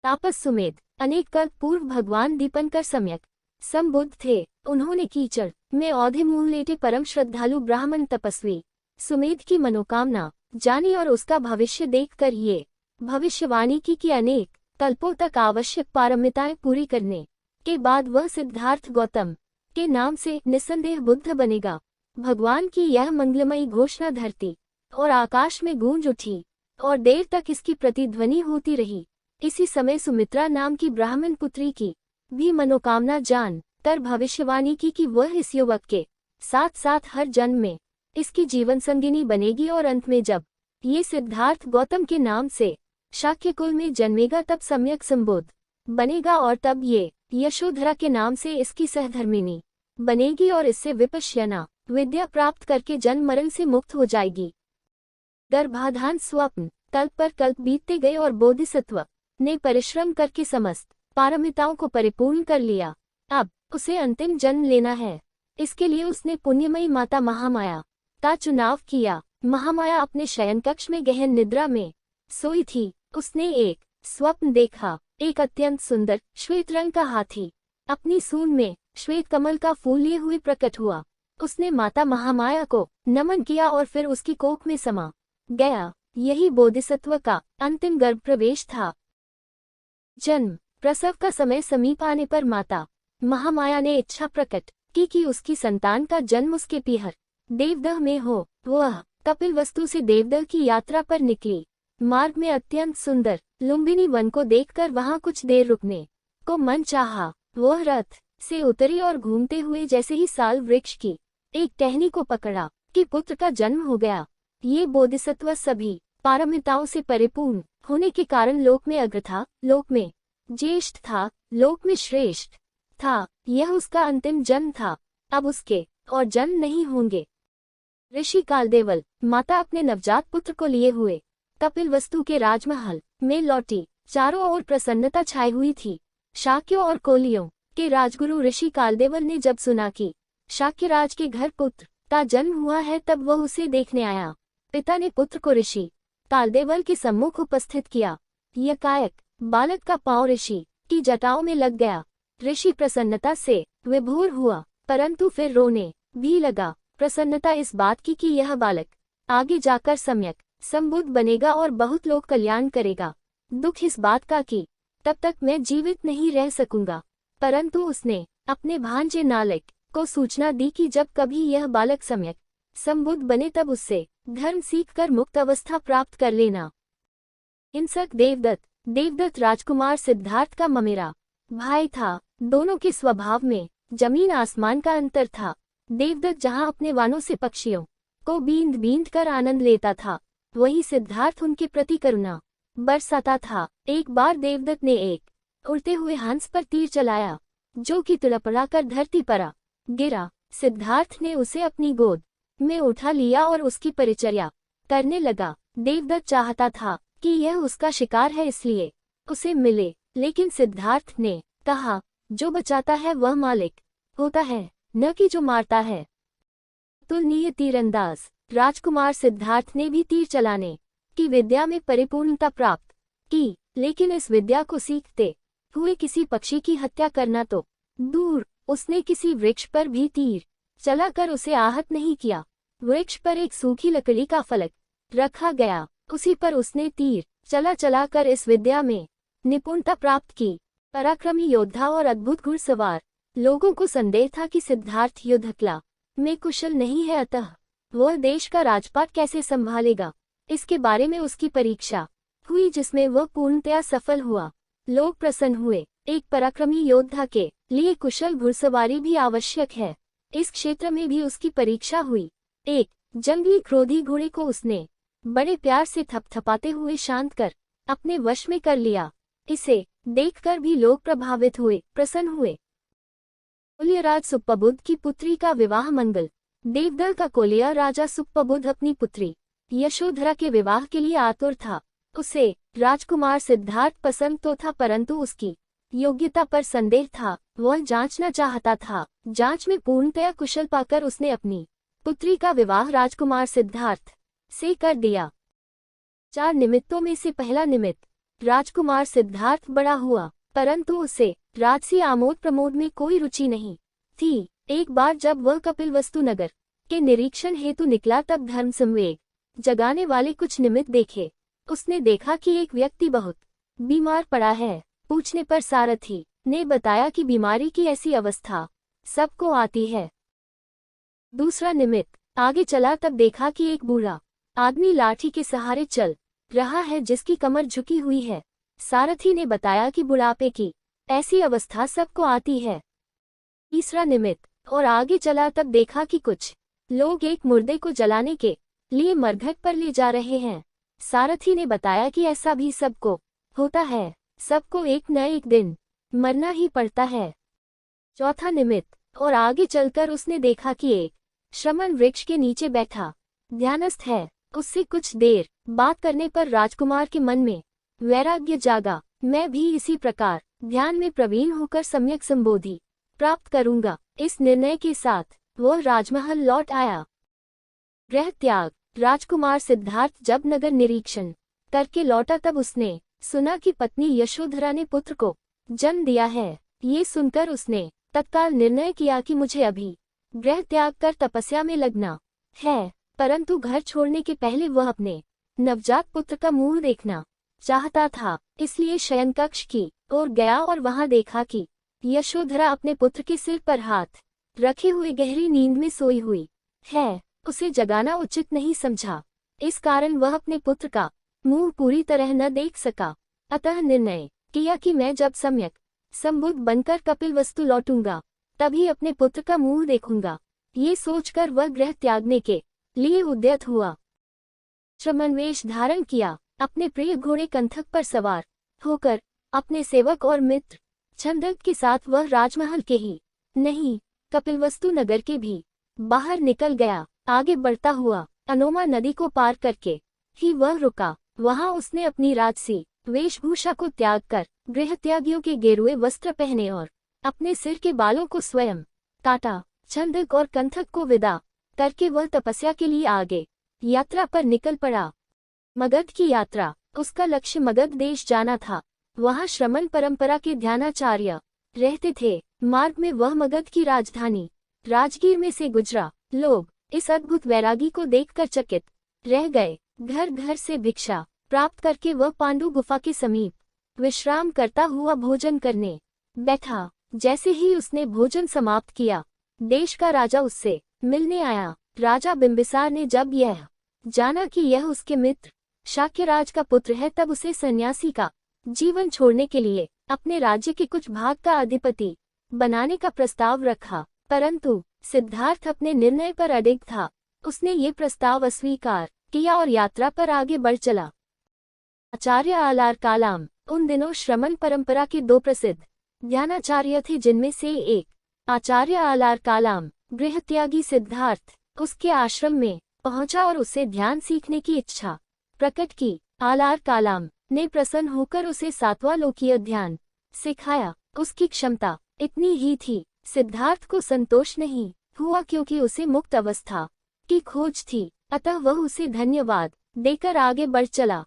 तापस सुमेध अनेक कल्प पूर्व भगवान दीपंकर सम्यक संबुद्ध थे। उन्होंने कीचड़ में औधे मुंह लेटे परम श्रद्धालु ब्राह्मण तपस्वी सुमेध की मनोकामना जानी और उसका भविष्य देखकर ये भविष्यवाणी की कि अनेक कल्पों तक आवश्यक पारमिताएं पूरी करने के बाद वह सिद्धार्थ गौतम के नाम से निस्संदेह बुद्ध बनेगा। भगवान की यह मंगलमयी घोषणा धरती और आकाश में गूंज उठी और देर तक इसकी प्रतिध्वनि होती रही। इसी समय सुमित्रा नाम की ब्राह्मण पुत्री की भी मनोकामना जान कर भविष्यवाणी की कि वह इस युवक के साथ साथ हर जन्म में इसकी जीवन संगिनी बनेगी और अंत में जब ये सिद्धार्थ गौतम के नाम से शाक्य कुल में जन्मेगा तब सम्यक संबुद्ध बनेगा और तब ये यशोधरा के नाम से इसकी सहधर्मिणी बनेगी और इससे विपश्यना विद्या प्राप्त करके जन्म मरण से मुक्त हो जाएगी। गर्भाधान स्वप्न कल्प पर कल्प बीतते गए और बोधिसत्व ने परिश्रम करके समस्त पारमिताओं को परिपूर्ण कर लिया। अब उसे अंतिम जन्म लेना है। इसके लिए उसने पुण्यमयी माता महामाया का चुनाव किया। महामाया अपने शयन कक्ष में गहन निद्रा में सोई थी। उसने एक स्वप्न देखा। एक अत्यंत सुंदर श्वेत रंग का हाथी अपनी सूंड में श्वेत कमल का फूल लिए हुए प्रकट हुआ। उसने माता महामाया को नमन किया और फिर उसकी कोख में समा गया। यही बोधिसत्व का अंतिम गर्भ प्रवेश था। जन्म प्रसव का समय समीप आने पर माता महामाया ने इच्छा प्रकट की कि उसकी संतान का जन्म उसके पीहर देवदह में हो। वह कपिलवस्तु से देवदह की यात्रा पर निकली। मार्ग में अत्यंत सुंदर लुम्बिनी वन को देखकर वहां कुछ देर रुकने को मन चाहा। वह रथ से उतरी और घूमते हुए जैसे ही साल वृक्ष की एक टहनी को पकड़ा कि पुत्र का जन्म हो गया। ये बोधिसत्व सभी पारमिताओं से परिपूर्ण होने के कारण लोक में अग्र था, लोक में ज्येष्ठ था, लोक में श्रेष्ठ था। यह उसका अंतिम जन्म था। अब उसके और जन्म नहीं होंगे। ऋषि कालदेवल माता अपने नवजात पुत्र को लिए हुए कपिलवस्तु के राजमहल में लौटी। चारों ओर प्रसन्नता छाई हुई थी। शाक्यों और कोलियों के राजगुरु ऋषि कालदेवल ने जब सुना कि शाक्यराज के घर पुत्र का जन्म हुआ है तब वह उसे देखने आया। पिता ने पुत्र को ऋषि कालदेवल के सम्मुख उपस्थित किया। यकायक बालक का पांव ऋषि की जटाओं में लग गया। ऋषि प्रसन्नता से विभोर हुआ, परंतु फिर रोने भी लगा। प्रसन्नता इस बात की कि यह बालक आगे जाकर सम्यक संबुद्ध बनेगा और बहुत लोग कल्याण करेगा। दुख इस बात का कि तब तक मैं जीवित नहीं रह सकूंगा। परंतु उसने अपने भांजे नालक को सूचना दी कि जब कभी यह बालक सम्यक संबुद्ध बने तब उससे धर्म सीखकर मुक्त अवस्था प्राप्त कर लेना। हिंसक देवदत्त राजकुमार सिद्धार्थ का ममेरा भाई था। दोनों के स्वभाव में जमीन आसमान का अंतर था। देवदत्त जहां अपने वानों से पक्षियों को बींद बींद कर आनंद लेता था, वहीं सिद्धार्थ उनके प्रति करुणा बरसाता था। एक बार देवदत्त ने एक उड़ते हुए हंस पर तीर चलाया, जो कि तड़पड़ाकर धरती पर आ गिरा। सिद्धार्थ ने उसे अपनी गोद में उठा लिया और उसकी परिचर्या करने लगा। देवदत्त चाहता था कि यह उसका शिकार है इसलिए उसे मिले, लेकिन सिद्धार्थ ने कहा, जो बचाता है वह मालिक होता है, न कि जो मारता है। तुलनीय तीरंदाज राजकुमार सिद्धार्थ ने भी तीर चलाने की विद्या में परिपूर्णता प्राप्त की, लेकिन इस विद्या को सीखते हुए किसी पक्षी की हत्या करना तो दूर, उसने किसी वृक्ष पर भी तीर चलाकर उसे आहत नहीं किया। वृक्ष पर एक सूखी लकड़ी का फलक रखा गया, उसी पर उसने तीर चलाकर इस विद्या में निपुणता प्राप्त की। पराक्रमी योद्धा और अद्भुत घुड़सवार लोगों को संदेह था कि सिद्धार्थ युद्ध कला में कुशल नहीं है, अतः वह देश का राजपाट कैसे संभालेगा, इसके बारे में उसकी परीक्षा हुई, जिसमें वह पूर्णतया सफल हुआ। लोग प्रसन्न हुए। एक पराक्रमी योद्धा के लिए कुशल घुड़सवारी भी आवश्यक है। इस क्षेत्र में भी उसकी परीक्षा हुई। एक जंगली क्रोधी घोड़े को उसने बड़े प्यार से थपथपाते हुए शांत कर अपने वश में कर लिया। इसे देखकर भी लोग प्रभावित हुए, प्रसन्न हुए। कोलियराज सुप्पबुद्ध की पुत्री का विवाह मंगल। देवदल का कोलिया राजा सुप्पबुद्ध अपनी पुत्री यशोधरा के विवाह के लिए आतुर था। उसे राजकुमार सिद्धार्थ पसंद तो था, परंतु उसकी योग्यता पर संदेह था। वह जांचना चाहता था। जांच में पूर्णतया कुशल पाकर उसने अपनी पुत्री का विवाह राजकुमार सिद्धार्थ से कर दिया। 4 निमित्तों में से पहला निमित्त राजकुमार सिद्धार्थ बड़ा हुआ, परंतु उसे राजसी आमोद प्रमोद में कोई रुचि नहीं थी। एक बार जब वह कपिलवस्तु नगर के निरीक्षण हेतु निकला तब धर्म संवेग जगाने वाले कुछ निमित्त देखे। उसने देखा कि एक व्यक्ति बहुत बीमार पड़ा है। पूछने पर सारथी ने बताया कि बीमारी की ऐसी अवस्था सबको आती है। दूसरा निमित्त आगे चला तब देखा कि एक बूढ़ा आदमी लाठी के सहारे चल रहा है जिसकी कमर झुकी हुई है। सारथी ने बताया कि बुढ़ापे की ऐसी अवस्था सबको आती है। तीसरा निमित्त और आगे चला तब देखा कि कुछ लोग एक मुर्दे को जलाने के लिए मरघट पर ले जा रहे हैं। सारथी ने बताया कि ऐसा भी सबको होता है, सबको एक न एक दिन मरना ही पड़ता है। चौथा निमित्त और आगे चलकर उसने देखा कि एक श्रमण वृक्ष के नीचे बैठा ध्यानस्थ है। उससे कुछ देर बात करने पर राजकुमार के मन में वैराग्य जागा। मैं भी इसी प्रकार ध्यान में प्रवीण होकर सम्यक संबोधि प्राप्त करूंगा। इस निर्णय के साथ वह राजमहल लौट आया। गृह त्याग। राजकुमार सिद्धार्थ जब नगर निरीक्षण करके लौटा तब उसने सुना कि पत्नी यशोधरा ने पुत्र को जन्म दिया है। ये सुनकर उसने तत्काल निर्णय किया कि मुझे अभी गृह त्याग कर तपस्या में लगना है। परंतु घर छोड़ने के पहले वह अपने नवजात पुत्र का मुंह देखना चाहता था, इसलिए शयन कक्ष की ओर गया और वहां देखा कि यशोधरा अपने पुत्र के सिर पर हाथ रखे हुए गहरी नींद में सोई हुई है। उसे जगाना उचित नहीं समझा, इस कारण वह अपने पुत्र का मुंह पूरी तरह न देख सका। अतः निर्णय किया कि मैं जब सम्यक संबुद्ध बनकर कपिलवस्तु लौटूंगा तभी अपने पुत्र का मुंह देखूंगा। ये सोचकर वह गृह त्यागने के लिए उद्यत हुआ। श्रमण वेश धारण किया। अपने प्रिय घोड़े कंथक पर सवार होकर अपने सेवक और मित्र छंदक के साथ वह राजमहल के ही नहीं कपिलवस्तु नगर के भी बाहर निकल गया। आगे बढ़ता हुआ अनोमा नदी को पार करके ही वह रुका। वहां उसने अपनी राजसी वेशभूषा को त्याग कर गृह त्यागियों के गेरुए वस्त्र पहने और अपने सिर के बालों को स्वयं काटा। छंदक और कंथक को विदा करके वह तपस्या के लिए आगे यात्रा पर निकल पड़ा। मगध की यात्रा। उसका लक्ष्य मगध देश जाना था। वहां श्रमण परंपरा के ध्यानाचार्य रहते थे। मार्ग में वह मगध की राजधानी राजगीर में से गुजरा। लोग इस अद्भुत वैरागी को देखकर चकित रह गए। घर घर से भिक्षा प्राप्त करके वह पांडु गुफा के समीप विश्राम करता हुआ भोजन करने बैठा। जैसे ही उसने भोजन समाप्त किया, देश का राजा उससे मिलने आया। राजा बिंबिसार ने जब यह जाना कि यह उसके मित्र शाक्यराज का पुत्र है तब उसे सन्यासी का जीवन छोड़ने के लिए अपने राज्य के कुछ भाग का अधिपति बनाने का प्रस्ताव रखा। परंतु सिद्धार्थ अपने निर्णय पर अडिग था। उसने ये प्रस्ताव अस्वीकार किया और यात्रा पर आगे बढ़ चला। आचार्य आलार कालाम। उन दिनों श्रमण परंपरा के दो प्रसिद्ध ध्यानाचार्य थे, जिनमें से एक आचार्य आलार कालाम गृह त्यागी सिद्धार्थ उसके आश्रम में पहुंचा और उससे ध्यान सीखने की इच्छा प्रकट की। आलार कालाम ने प्रसन्न होकर उसे 7वां लोकीय ध्यान सिखाया। उसकी क्षमता इतनी ही थी। सिद्धार्थ को संतोष नहीं हुआ क्योंकि उसे मुक्त अवस्था की खोज थी, अतः वह उसे धन्यवाद देकर आगे बढ़ चला।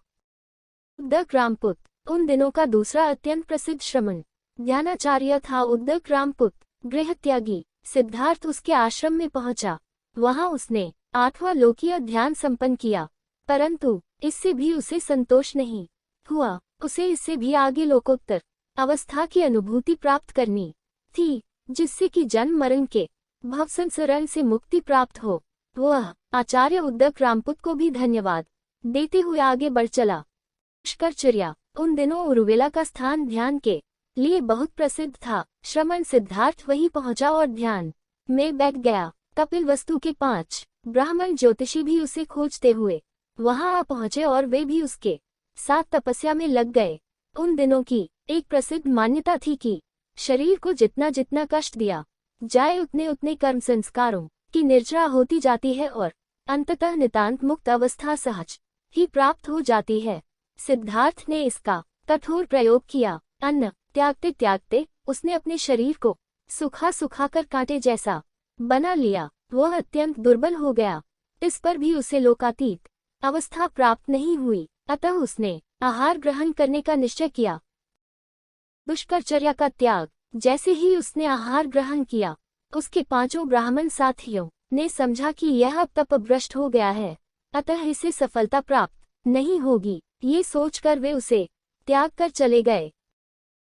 उद्दक रामपुत। उन दिनों का दूसरा अत्यंत प्रसिद्ध श्रमण ध्यानाचार्य था उद्दक रामपुत गृह त्यागी। सिद्धार्थ उसके आश्रम में पहुंचा। वहां उसने 8वां लोकीय ध्यान संपन्न किया, परंतु इससे भी उसे संतोष नहीं हुआ। उसे इससे भी आगे लोकोत्तर अवस्था की अनुभूति प्राप्त करनी थी, जिससे कि जन्म मरण के भवसंसरण से मुक्ति प्राप्त हो। वह आचार्य उद्दक रामपुत को भी धन्यवाद देते हुए आगे बढ़ चला। पुष्करचर्या। उन दिनों उरुवेला का स्थान ध्यान के लिए बहुत प्रसिद्ध था। श्रमण सिद्धार्थ वहीं पहुंचा और ध्यान में बैठ गया। कपिलवस्तु के 5 ब्राह्मण ज्योतिषी भी उसे खोजते हुए वहां आ पहुंचे और वे भी उसके साथ तपस्या में लग गए। उन दिनों की एक प्रसिद्ध मान्यता थी कि शरीर को जितना जितना कष्ट दिया जाए उतने उतने कर्म संस्कारों की निर्जरा होती जाती है और अंततः नितांत मुक्त अवस्था सहज ही प्राप्त हो जाती है। सिद्धार्थ ने इसका कठोर प्रयोग किया। अन्न त्यागते त्यागते उसने अपने शरीर को सुखा सुखाकर कांटे जैसा बना लिया। वह अत्यंत दुर्बल हो गया। इस पर भी उसे लोकातीत अवस्था प्राप्त नहीं हुई, अतः उसने आहार ग्रहण करने का निश्चय किया। दुष्कर्चर्या का त्याग। जैसे ही उसने आहार ग्रहण किया, उसके 5 ब्राह्मण साथियों ने समझा कि यह अब तपभ्रष्ट हो गया है, अतः इसे सफलता प्राप्त नहीं होगी। ये सोचकर वे उसे त्याग कर चले गए।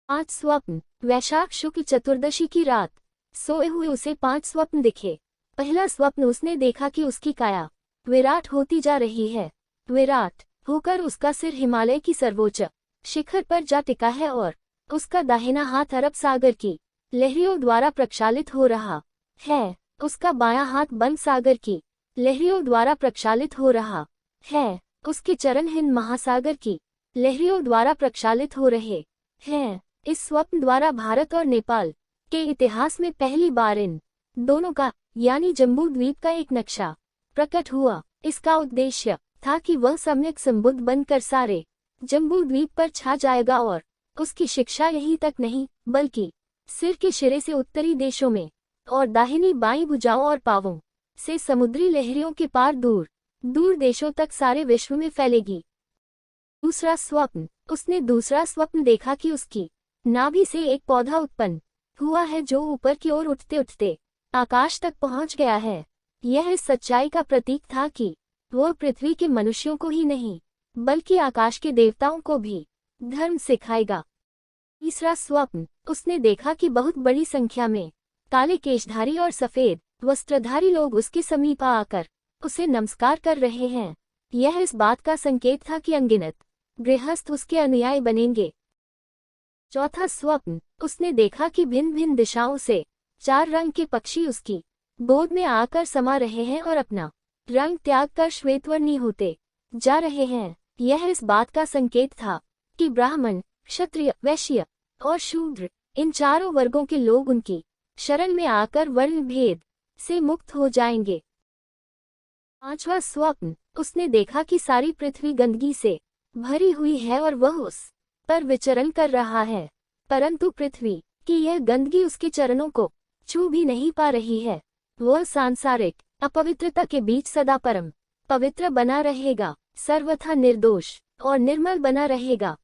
5 स्वप्न। वैशाख शुक्ल चतुर्दशी की रात सोए हुए उसे 5 स्वप्न दिखे। पहला स्वप्न उसने देखा कि उसकी काया विराट होती जा रही है। विराट होकर उसका सिर हिमालय की सर्वोच्च शिखर पर जा टिका है और उसका दाहिना हाथ अरब सागर की लहरियों द्वारा प्रक्षालित हो रहा है। उसका बायां हाथ बंग सागर की लहरियों द्वारा प्रक्षालित हो रहा है। उसके चरण हिंद महासागर की लहरियों द्वारा प्रक्षालित हो रहे हैं। इस स्वप्न द्वारा भारत और नेपाल के इतिहास में पहली बार इन दोनों का यानी जम्बू द्वीप का एक नक्शा प्रकट हुआ। इसका उद्देश्य था कि वह सम्यक संबुद्ध बनकर सारे जम्बू द्वीप पर छा जाएगा और उसकी शिक्षा यहीं तक नहीं बल्कि सिर के शिरे से उत्तरी देशों में और दाहिनी बाईं भुजाओं और पांवों से समुद्री लहरियों के पार दूर दूर देशों तक सारे विश्व में फैलेगी। दूसरा स्वप्न। उसने दूसरा स्वप्न देखा कि उसकी नाभि से एक पौधा उत्पन्न हुआ है जो ऊपर की ओर उठते उठते आकाश तक पहुंच गया है। यह इस सच्चाई का प्रतीक था कि वह पृथ्वी के मनुष्यों को ही नहीं बल्कि आकाश के देवताओं को भी धर्म सिखाएगा। तीसरा स्वप्न। उसने देखा कि बहुत बड़ी संख्या में काले केशधारी और सफेद वस्त्रधारी लोग उसके समीप आकर उसे नमस्कार कर रहे हैं। यह इस बात का संकेत था कि अनगिनत गृहस्थ उसके अनुयायी बनेंगे। चौथा स्वप्न। उसने देखा कि भिन्न भिन्न दिशाओं से 4 रंग के पक्षी उसकी गोद में आकर समा रहे हैं और अपना रंग त्याग कर श्वेतवर्णी होते जा रहे हैं। यह इस बात का संकेत था कि ब्राह्मण, क्षत्रिय, वैश्य और शूद्र इन चारों वर्गों के लोग उनकी शरण में आकर वर्ण भेद से मुक्त हो जाएंगे। पांचवा स्वप्न। उसने देखा कि सारी पृथ्वी गंदगी से भरी हुई है और वह उस पर विचरण कर रहा है, परंतु पृथ्वी की यह गंदगी उसके चरणों को छू भी नहीं पा रही है। वह सांसारिक अपवित्रता के बीच सदा परम पवित्र बना रहेगा, सर्वथा निर्दोष और निर्मल बना रहेगा।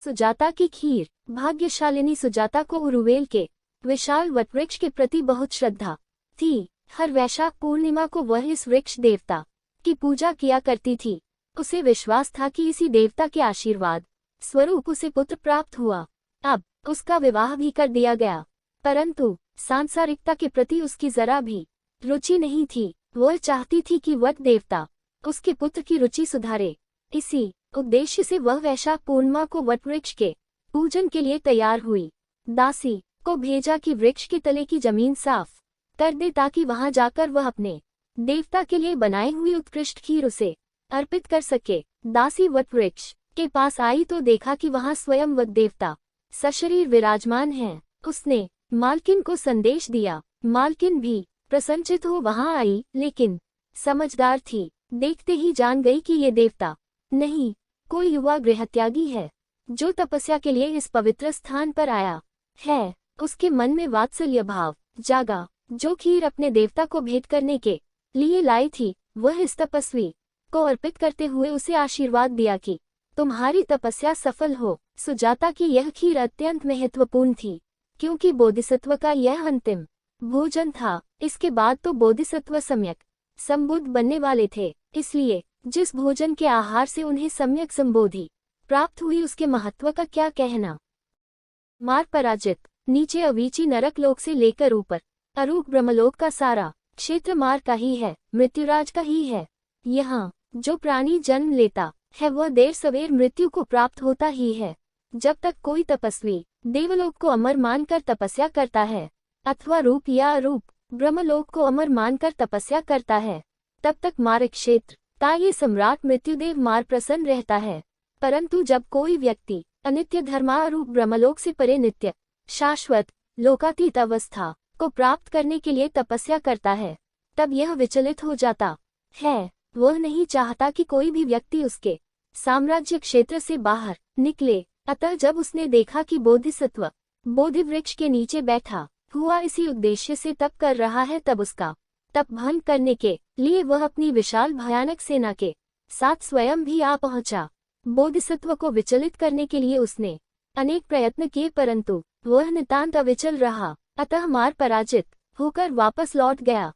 सुजाता की खीर। भाग्यशालिनी सुजाता को उरुवेल के विशाल वटवृक्ष के प्रति बहुत श्रद्धा थी। हर वैशाख पूर्णिमा को वह इस वृक्ष देवता की पूजा किया करती थी। उसे विश्वास था कि इसी देवता के आशीर्वाद स्वरूप उसे पुत्र प्राप्त हुआ। अब उसका विवाह भी कर दिया गया, परंतु सांसारिकता के प्रति उसकी जरा भी रुचि नहीं थी। वह चाहती थी कि वट देवता उसके पुत्र की रुचि सुधारे। इसी उद्देश्य से वह वैशाख पूर्णिमा को वटवृक्ष के पूजन के लिए तैयार हुई। दासी को भेजा कि वृक्ष के तले की जमीन साफ कर दे ताकि वहां जाकर वह अपने देवता के लिए बनाई हुई उत्कृष्ट खीर उसे अर्पित कर सके। दासी वटवृक्ष के पास आई तो देखा कि वहां स्वयं वट देवता सशरीर विराजमान हैं। उसने मालकिन को संदेश दिया। मालकिन भी प्रसन्नचित हो वहां आई, लेकिन समझदार थी। देखते ही जान गई कि ये देवता नहीं, कोई युवा गृहत्यागी है जो तपस्या के लिए इस पवित्र स्थान पर आया है। उसके मन में वात्सल्य भाव जागा। जो खीर अपने देवता को भेंट करने के लिए लाई थी, वह इस तपस्वी को अर्पित करते हुए उसे आशीर्वाद दिया कि तुम्हारी तपस्या सफल हो। सुजाता की यह खीर अत्यंत महत्वपूर्ण थी, क्योंकि बोधिसत्व का यह अंतिम भोजन था। इसके बाद तो बोधिसत्व सम्यक संबुद्ध बनने वाले थे, इसलिए जिस भोजन के आहार से उन्हें सम्यक संबोधि प्राप्त हुई उसके महत्व का क्या कहना। मार पराजित। नीचे अवीची नरक लोक से लेकर ऊपर अरूप ब्रह्मलोक का सारा क्षेत्र मार का ही है, मृत्युराज का ही है। यहाँ जो प्राणी जन्म लेता है वह देर सवेर मृत्यु को प्राप्त होता ही है। जब तक कोई तपस्वी देवलोक को अमर मानकर तपस्या करता है अथवा रूप या अरूप ब्रह्मलोक को अमर मानकर तपस्या करता है, तब तक मार क्षेत्र का ये सम्राट मृत्युदेव मार प्रसन्न रहता है। परंतु जब कोई व्यक्ति अनित्य धर्मारूप ब्रह्मलोक से परे नित्य शाश्वत लोकातीत अवस्था को प्राप्त करने के लिए तपस्या करता है, तब यह विचलित हो जाता है। वह नहीं चाहता कि कोई भी व्यक्ति उसके साम्राज्य क्षेत्र से बाहर निकले। अतः जब उसने देखा कि बोधिसत्व बोधि वृक्ष के नीचे बैठा हुआ इसी उद्देश्य से तप कर रहा है, तब उसका तप भंग करने के लिए वह अपनी विशाल भयानक सेना के साथ स्वयं भी आ पहुंचा। बोधिसत्व को विचलित करने के लिए उसने अनेक प्रयत्न किए, परंतु वह नितांत अविचल रहा। अतः मार पराजित होकर वापस लौट गया।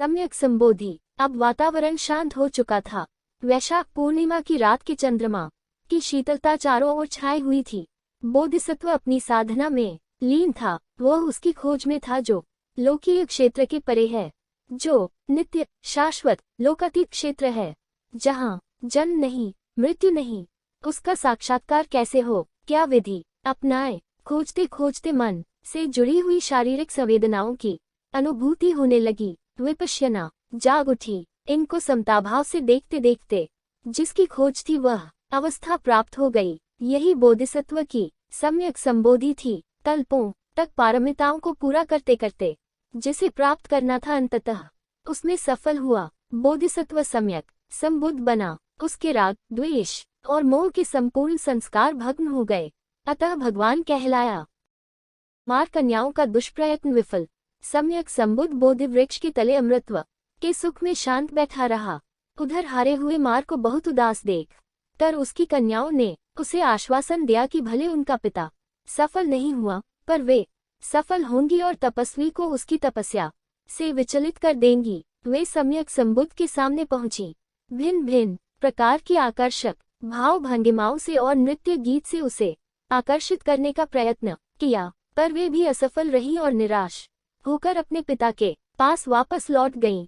सम्यक संबोधि। अब वातावरण शांत हो चुका था। वैशाख पूर्णिमा की रात के चंद्रमा की शीतलता चारों ओर छाई हुई थी। बोधिसत्व अपनी साधना में लीन था। वह उसकी खोज में था जो लौकिक क्षेत्र के परे है, जो नित्य शाश्वत लोकातीत क्षेत्र है, जहाँ जन्म नहीं, मृत्यु नहीं। उसका साक्षात्कार कैसे हो, क्या विधि अपनाए? खोजते खोजते मन से जुड़ी हुई शारीरिक संवेदनाओं की अनुभूति होने लगी। विपश्यना जाग उठी। इनको समताभाव से देखते देखते जिसकी खोज थी वह अवस्था प्राप्त हो गई। यही बोधिसत्व की सम्यक संबोधि थी। कल्पों तक पारमिताओं को पूरा करते करते जिसे प्राप्त करना था, अंततः उसमें सफल हुआ। बोधिसत्व सम्यक संबुद्ध बना। उसके राग, द्वेष और मोह के संपूर्ण संस्कार भग्न हो गए। अतः भगवान कहलाया। मार कन्याओं का दुष्प्रयत्न विफल। सम्यक संबुद्ध बोधि वृक्ष के तले अमृतत्व के सुख में शांत बैठा रहा। उधर हारे हुए मार को बहुत उदास देख कर उसकी कन्याओं ने उसे आश्वासन दिया कि भले उनका पिता सफल नहीं हुआ, पर वे सफल होंगी और तपस्वी को उसकी तपस्या से विचलित कर देंगी। वे सम्यक संबुद्ध के सामने पहुंची। भिन्न भिन्न प्रकार की आकर्षक भाव भंगिमाओं से और नृत्य गीत से उसे आकर्षित करने का प्रयत्न किया, पर वे भी असफल रही और निराश होकर अपने पिता के पास वापस लौट गईं।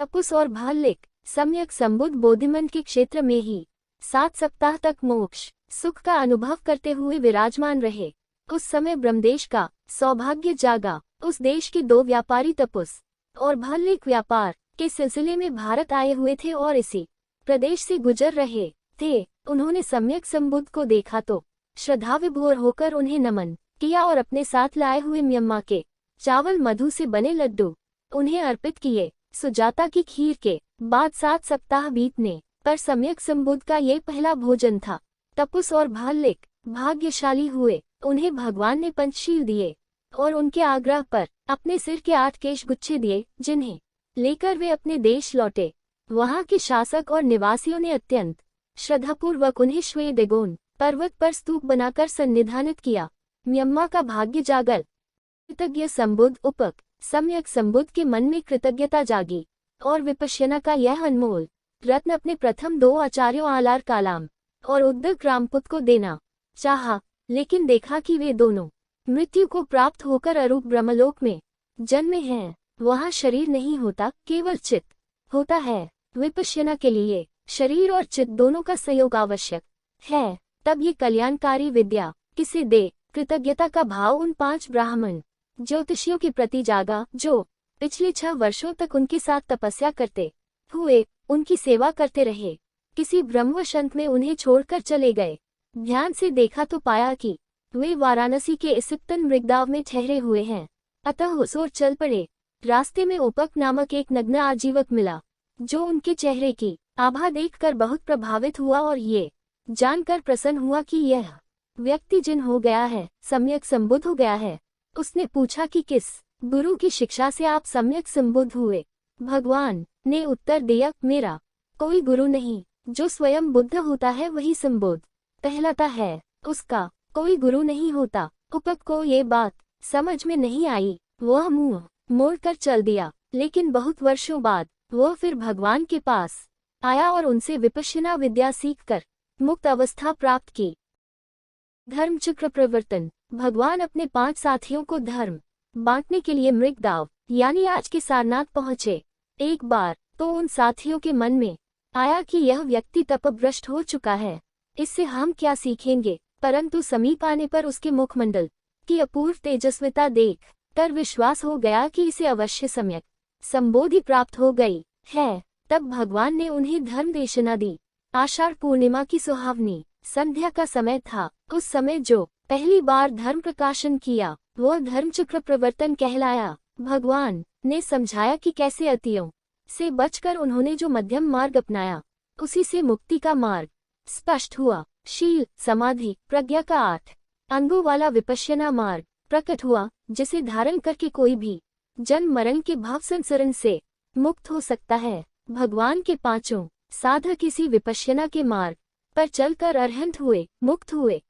तपुस और भाल्लिक सम्यक संबुद्ध बोधिमन के क्षेत्र में ही 7 सप्ताह तक मोक्ष सुख का अनुभव करते हुए विराजमान रहे। उस समय ब्रह्मदेश का सौभाग्य जागा। उस देश के 2 व्यापारी तपुस और भाल्लिक व्यापार के सिलसिले में भारत आए हुए थे और इसी प्रदेश से गुजर रहे थे। उन्होंने सम्यक संबुद्ध को देखा तो श्रद्धा विभोर होकर उन्हें नमन किया और अपने साथ लाए हुए म्यम्मा के चावल मधु से बने लड्डू उन्हें अर्पित किए। सुजाता की खीर के बाद 7 सप्ताह बीतने पर सम्यक संबुद्ध का ये पहला भोजन था। तपुस और भाल्लिक भाग्यशाली हुए। उन्हें भगवान ने पंचशील दिए और उनके आग्रह पर अपने सिर के 8 केश गुच्छे दिए, जिन्हें लेकर वे अपने देश लौटे। वहां के शासक और निवासियों ने अत्यंत श्रद्धापूर्वक उन्हें श्वेतगोन पर्वत पर स्तूप बनाकर सन्निधानित किया। म्यम्मा का भाग्य जागर। कृतज्ञ संबुद्ध उपक। सम्यक संबुद्ध के मन में कृतज्ञता जागी और विपश्यना का यह अनमोल रत्न अपने प्रथम 2 आचार्यों आलार कालाम और उद्दक रामपुत को देना चाहा, लेकिन देखा कि वे दोनों मृत्यु को प्राप्त होकर अरूप ब्रह्मलोक में जन्मे हैं। वहाँ शरीर नहीं होता, केवल चित्त होता है। विपश्यना के लिए शरीर और चित्त दोनों का सहयोग आवश्यक है। तब ये कल्याणकारी विद्या किसे दे? कृतज्ञता का भाव उन 5 ब्राह्मण ज्योतिषियों के प्रति जागा, जो पिछले 6 वर्षों तक उनके साथ तपस्या करते हुए उनकी सेवा करते रहे। किसी ब्रह्मवश अंत में उन्हें छोड़कर चले गए। ध्यान से देखा तो पाया कि वे वाराणसी के इसिप्तन मृगदाव में ठहरे हुए हैं। अतः उस ओर चल पड़े। रास्ते में उपक नामक एक नग्न आजीवक मिला, जो उनके चेहरे की आभा देखकर बहुत प्रभावित हुआ और ये जानकर प्रसन्न हुआ कि यह व्यक्ति जिन हो गया है, सम्यक संबुद्ध हो गया है। उसने पूछा कि किस गुरु की शिक्षा से आप सम्यक संबुद्ध हुए? भगवान ने उत्तर दिया, मेरा कोई गुरु नहीं। जो स्वयं बुद्ध होता है वही संबुद्ध कहलाता है। उसका कोई गुरु नहीं होता। उपक को ये बात समझ में नहीं आई। वह मुंह मोड़कर चल दिया। लेकिन बहुत वर्षों बाद वह फिर भगवान के पास आया और उनसे विपश्यना विद्या सीखकर मुक्त अवस्था प्राप्त की। धर्म चक्र प्रवर्तन। भगवान अपने 5 साथियों को धर्म बांटने के लिए मृगदाव यानी आज के सारनाथ पहुंचे। एक बार तो उन साथियों के मन में आया कि यह व्यक्ति तपभ्रष्ट हो चुका है, इससे हम क्या सीखेंगे। परंतु समीप आने पर उसके मुखमंडल की अपूर्व तेजस्विता देख कर विश्वास हो गया कि इसे अवश्य सम्यक संबोधि प्राप्त हो गई है। तब भगवान ने उन्हें धर्म देशना दी। आषाढ़ पूर्णिमा की सुहावनी संध्या का समय था। उस समय जो पहली बार धर्म प्रकाशन किया वह धर्मचक्र प्रवर्तन कहलाया। भगवान ने समझाया कि कैसे अतियों से बचकर उन्होंने जो मध्यम मार्ग अपनाया उसी से मुक्ति का मार्ग स्पष्ट हुआ। शील, समाधि, प्रज्ञा का 8 अंगों वाला विपश्यना मार्ग प्रकट हुआ, जिसे धारण करके कोई भी जन्म मरण के भाव संसरण से मुक्त हो सकता है। भगवान के 5 साधक इसी विपश्यना के मार्ग पर चलकर अरहंत हुए, मुक्त हुए।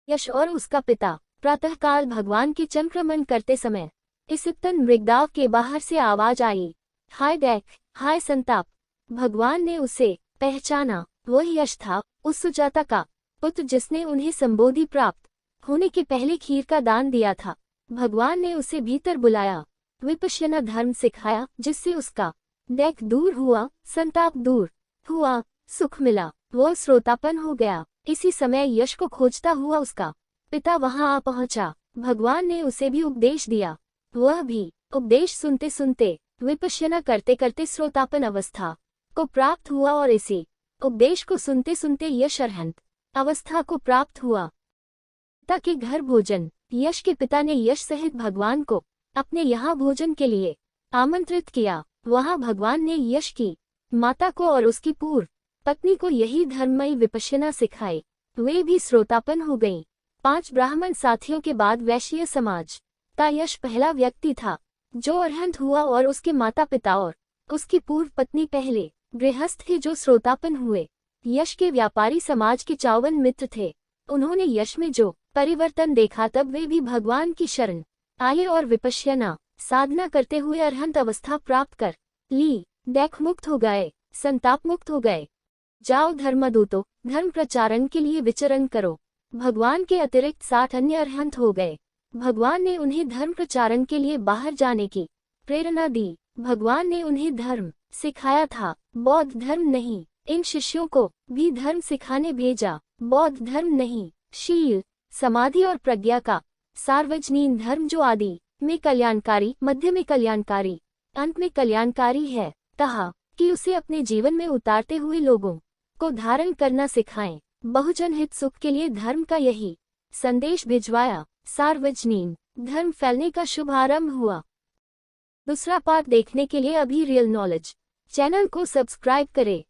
यश और उसका पिता प्रातःकाल भगवान के चंक्रमण करते समय इसिप्तन मृगदाव के बाहर से आवाज आई, हाय देख, हाय संताप। भगवान ने उसे पहचाना। वह यश था, उस सुजाता का पुत्र जिसने उन्हें संबोधि प्राप्त होने के पहले खीर का दान दिया था। भगवान ने उसे भीतर बुलाया, विपश्यना धर्म सिखाया, जिससे उसका दैख दूर हुआ, संताप दूर हुआ, सुख मिला। वह श्रोतापन हो गया। इसी समय यश को खोजता हुआ उसका पिता वहां आ पहुंचा। भगवान ने उसे भी उपदेश दिया। वह भी उपदेश सुनते सुनते, विपश्यना करते करते श्रोतापन अवस्था को प्राप्त हुआ और इसी उपदेश को सुनते सुनते यश अरहंत अवस्था को प्राप्त हुआ। पिता के घर भोजन। यश के पिता ने यश सहित भगवान को अपने यहाँ भोजन के लिए आमंत्रित किया। वहां भगवान ने यश की माता को और उसकी पूर्व पत्नी को यही धर्ममयी विपश्यना सिखाई। वे भी श्रोतापन हो गईं। 5 ब्राह्मण साथियों के बाद वैश्य समाज का यश पहला व्यक्ति था जो अरहंत हुआ और उसके माता पिता और उसकी पूर्व पत्नी पहले गृहस्थ थे जो श्रोतापन हुए। यश के व्यापारी समाज के 54 मित्र थे। उन्होंने यश में जो परिवर्तन देखा तब वे भी भगवान की शरण आए और विपश्यना साधना करते हुए अरहंत अवस्था प्राप्त कर ली। दैख मुक्त हो गए, संताप मुक्त हो गए। जाओ धर्मदूतों, धर्म प्रचारण के लिए विचरण करो। भगवान के अतिरिक्त 60 अन्य अरहंत हो गए। भगवान ने उन्हें धर्म प्रचारण के लिए बाहर जाने की प्रेरणा दी। भगवान ने उन्हें धर्म सिखाया था, बौद्ध धर्म नहीं। इन शिष्यों को भी धर्म सिखाने भेजा, बौद्ध धर्म नहीं। शील, समाधि और प्रज्ञा का सार्वजनीन धर्म जो आदि में कल्याणकारी, मध्य में कल्याणकारी, अंत में कल्याणकारी है, कहा कि उसे अपने जीवन में उतारते हुए लोगों को धारण करना सिखाएं। बहुजन हित सुख के लिए धर्म का यही संदेश भिजवाया। सार्वजनीन धर्म फैलने का शुभारंभ हुआ। दूसरा पार्ट देखने के लिए अभी रियल नॉलेज चैनल को सब्सक्राइब करें।